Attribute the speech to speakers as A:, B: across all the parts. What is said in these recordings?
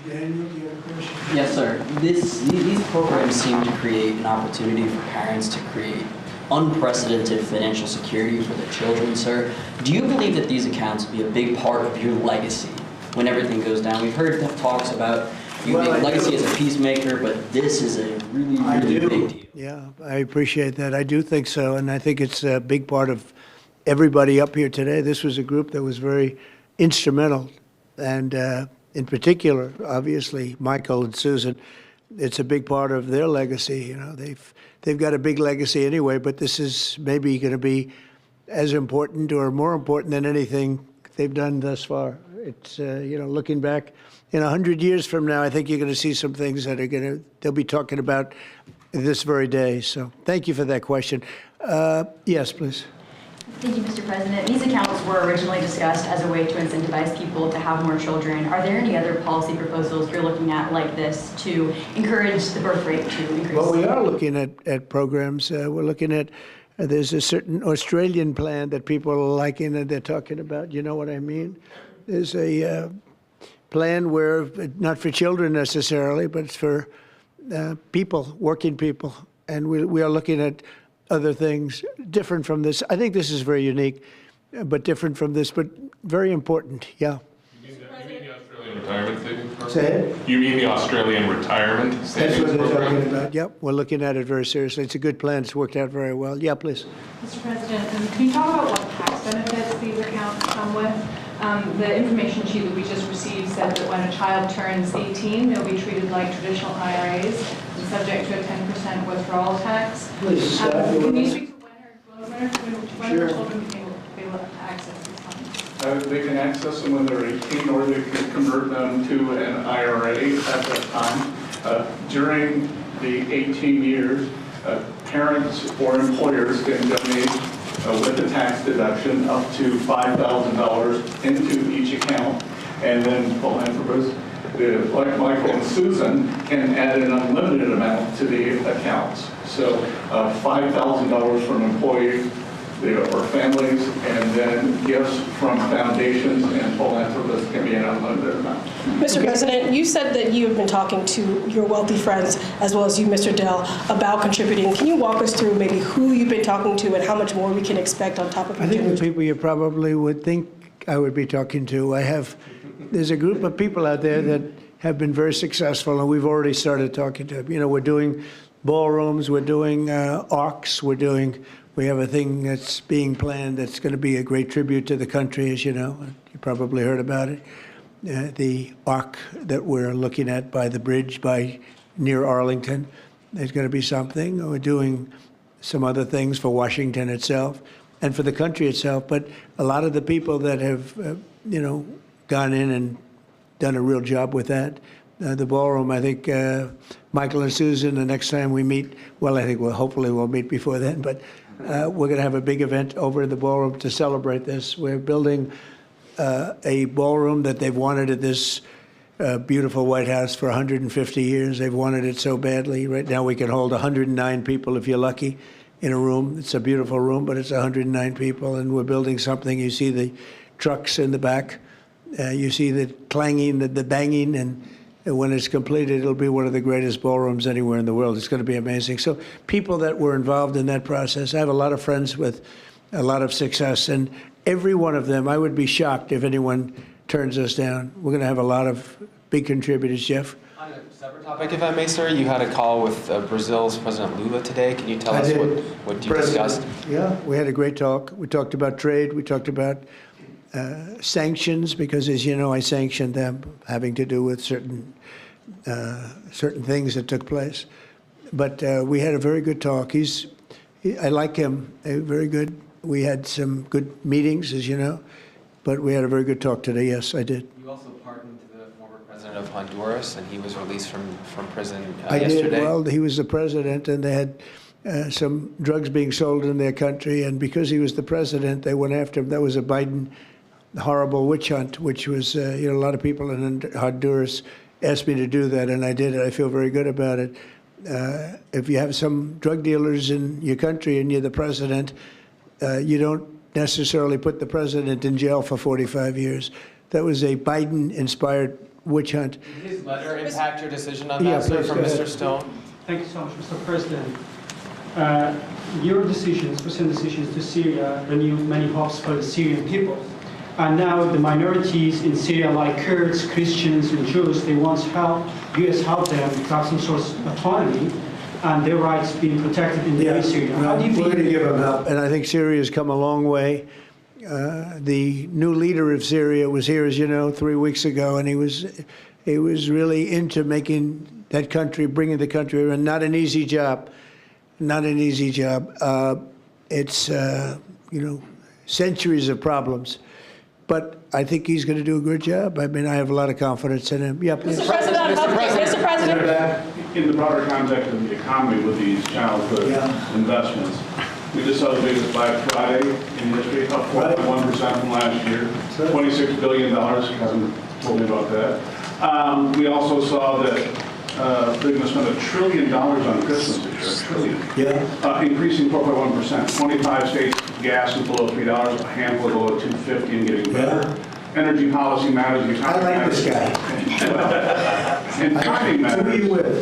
A: Daniel, do you have a question?
B: Yes, sir. These programs seem to create an opportunity for parents to create unprecedented financial security for their children, sir. Do you believe that these accounts will be a big part of your legacy when everything goes down? We've heard talks about you make legacy as a peacemaker, but this is a really big deal.
A: Yeah, I appreciate that. I do think so, and I think it's a big part of everybody up here today. This was a group that was very instrumental, and in particular, obviously, Michael and Susan. It's a big part of their legacy. You know, they've got a big legacy anyway, but this is maybe going to be as important or more important than anything they've done thus far. It's you know, looking back in 100 years from now, I think you're going to see some things that they'll be talking about this very day. So thank you for that question. Yes, please.
C: Thank you, Mr. President. These accounts were originally discussed as a way to incentivize people to have more children. Are there any other policy proposals you're looking at like this to encourage the birth rate to increase?
A: Well, we are looking at programs. We're looking at, there's a certain Australian plan that people are liking and they're talking about. You know what I mean? There's a plan where, not for children necessarily, but it's for people, working people. And we are looking at other things different from this. I think this is very unique, but different from this, but very important. Yeah.
D: You mean the Australian retirement savings program?
A: Say it?
D: You mean the Australian retirement savings
A: That's what they're
D: program?
A: talking about. Yep, we're looking at it very seriously. It's a good plan. It's worked out very well. Yeah, please.
E: Mr. President, can you talk about what tax benefits these accounts come with? The information sheet that we just received said that when a child turns 18, they'll be treated like traditional IRAs and subject to a 10% withdrawal tax.
A: Please,
E: can you speak to when
A: Sure.
E: are children be able to access these funds?
F: They can access them when they're 18, or they can convert them to an IRA at that time. During the 18 years, parents or employers can donate with a tax deduction up to $5,000 into each account, and then philanthropists, like Michael and Susan, can add an unlimited amount to the accounts. So $5,000 from employees or families, and then gifts from foundations and philanthropists can be an unlimited amount.
G: Mr. President, you said that you have been talking to your wealthy friends, as well as you, Mr. Dell, about contributing. Can you walk us through maybe who you've been talking to and how much more we can expect on top of
A: I think the people you probably would think I would be talking to. There's a group of people out there that have been very successful, and we've already started talking to them. You know, we're doing ballrooms, we're doing arcs, we have a thing that's being planned that's going to be a great tribute to the country, as you know. You probably heard about it. The arc that we're looking at by the bridge near Arlington, there's going to be something. We're doing some other things for Washington itself and for the country itself. But a lot of the people that have, you know, gone in and done a real job with that. The ballroom, I think Michael and Susan, the next time we meet, well, I think hopefully we'll meet before then, but we're going to have a big event over in the ballroom to celebrate this. We're building a ballroom that they've wanted at this beautiful White House for 150 years. They've wanted it so badly. Right now we can hold 109 people if you're lucky in a room. It's a beautiful room, but it's 109 people, and we're building something. You see the trucks in the back. You see the clanging, the banging, and when it's completed, it'll be one of the greatest ballrooms anywhere in the world. It's going to be amazing. So people that were involved in that process, I have a lot of friends with a lot of success, and every one of them, I would be shocked if anyone turns us down. We're going to have a lot of big contributors. Jeff?
H: On a separate topic, if I may, sir, you had a call with Brazil's President Lula today. Can you tell us what you discussed?
A: Yeah, we had a great talk. We talked about trade. We talked about sanctions, because, as you know, I sanctioned them, having to do with certain things that took place. But we had a very good talk. I like him. Very good. We had some good meetings, as you know, but we had a very good talk today. Yes, I did.
H: You also pardoned the former president of Honduras, and he was released from prison
A: I
H: yesterday.
A: did. Well, he was the president, and they had some drugs being sold in their country, and because he was the president, they went after him. That was a Biden horrible witch hunt, which was, you know, a lot of people in Honduras asked me to do that, and I did it. I feel very good about it. If you have some drug dealers in your country and you're the president, you don't necessarily put the president in jail for 45 years. That was a Biden-inspired witch hunt.
H: Did his letter impact your decision on
A: Yeah,
H: that, sir,
A: please,
H: from
A: go ahead.
H: Mr. Stone?
I: Thank you so much, Mr. President. Your decisions, recent decisions to Syria, renewed many hopes for the Syrian people. And now the minorities in Syria, like Kurds, Christians, and Jews, they want help, U.S. help them to have some sort of autonomy and their rights being protected in the Syria. How do you
A: We're going to
I: feel?
A: give them help, and I think Syria's come a long way. The new leader of Syria was here, as you know, 3 weeks ago, and he was really into making that country, bringing the country, and not an easy job. Not an easy job. It's, centuries of problems. But I think he's going to do a good job. I mean, I have a lot of confidence in him. Yeah, please.
G: Mr. President, Mr. President.
F: In the broader context of the economy with these childhood investments, we just saw the biggest Black Friday in history, up 4.1% from last year, $26 billion. Kevin told me about that. We also saw that they're going to spend $1 trillion on Christmas this year, $1 trillion. Increasing 4.1%. 25 states, gas is below $3, a handful below $2.50 and getting better. Energy policy matters. The economy
A: I like
F: matters.
A: this guy.
F: And timing matters.
A: Who are you with?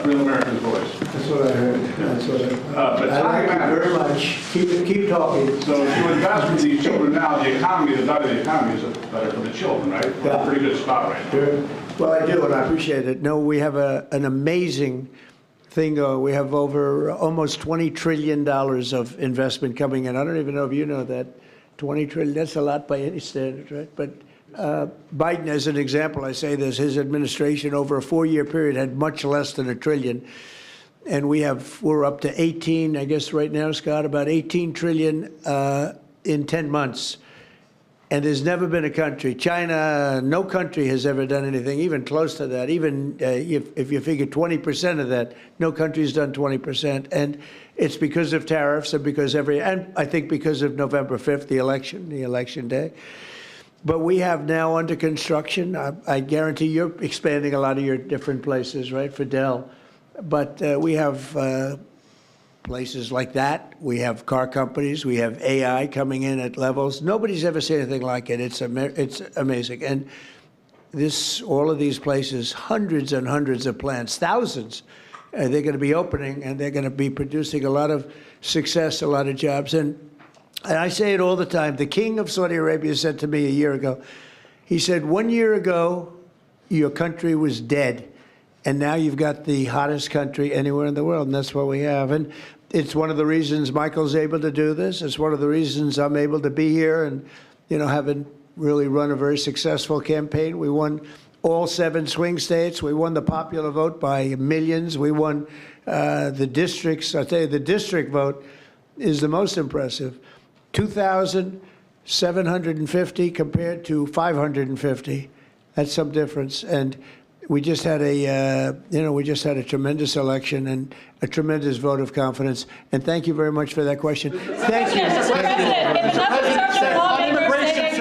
F: Real America's Voice.
A: That's what I heard. That's what
F: But
A: I like
F: timing
A: you very
F: matters.
A: much. Keep talking.
F: So if you invest in these children now, the economy, the better the economy is, the better for the children, right? We're in a pretty good spot right now.
A: Sure. Well, I do, and I appreciate it. No, we have an amazing thing. We have over almost $20 trillion of investment coming in. I don't even know if you know that. 20 trillion, that's a lot by any standard, right? But Biden, as an example, I say this, his administration over a 4-year period had much less than $1 trillion. And we're up to 18, I guess right now, Scott, about 18 trillion in 10 months. And there's never been a country, China, no country has ever done anything even close to that. Even if you figure 20% of that, no country's done 20%. And it's because of tariffs and and I think because of November 5th, the election day. But we have now under construction, I guarantee you're expanding a lot of your different places, right, for Dell. But we have places like that. We have car companies. We have AI coming in at levels. Nobody's ever seen anything like it. It's amazing. And all of these places, hundreds and hundreds of plants, thousands, they're going to be opening, and they're going to be producing a lot of success, a lot of jobs. And I say it all the time. The king of Saudi Arabia said to me a year ago, he said, 1 year ago, your country was dead. And now you've got the hottest country anywhere in the world, and that's what we have. And it's one of the reasons Michael's able to do this. It's one of the reasons I'm able to be here and, having really run a very successful campaign. We won all 7 swing states. We won the popular vote by millions. We won the districts. I'll tell you, the district vote is the most impressive. 2,750 compared to 550. That's some difference. And we just had a tremendous election and a tremendous vote of confidence. And thank you very much for that question. Thank you.
G: Mr. President, it's not the lawmakers saying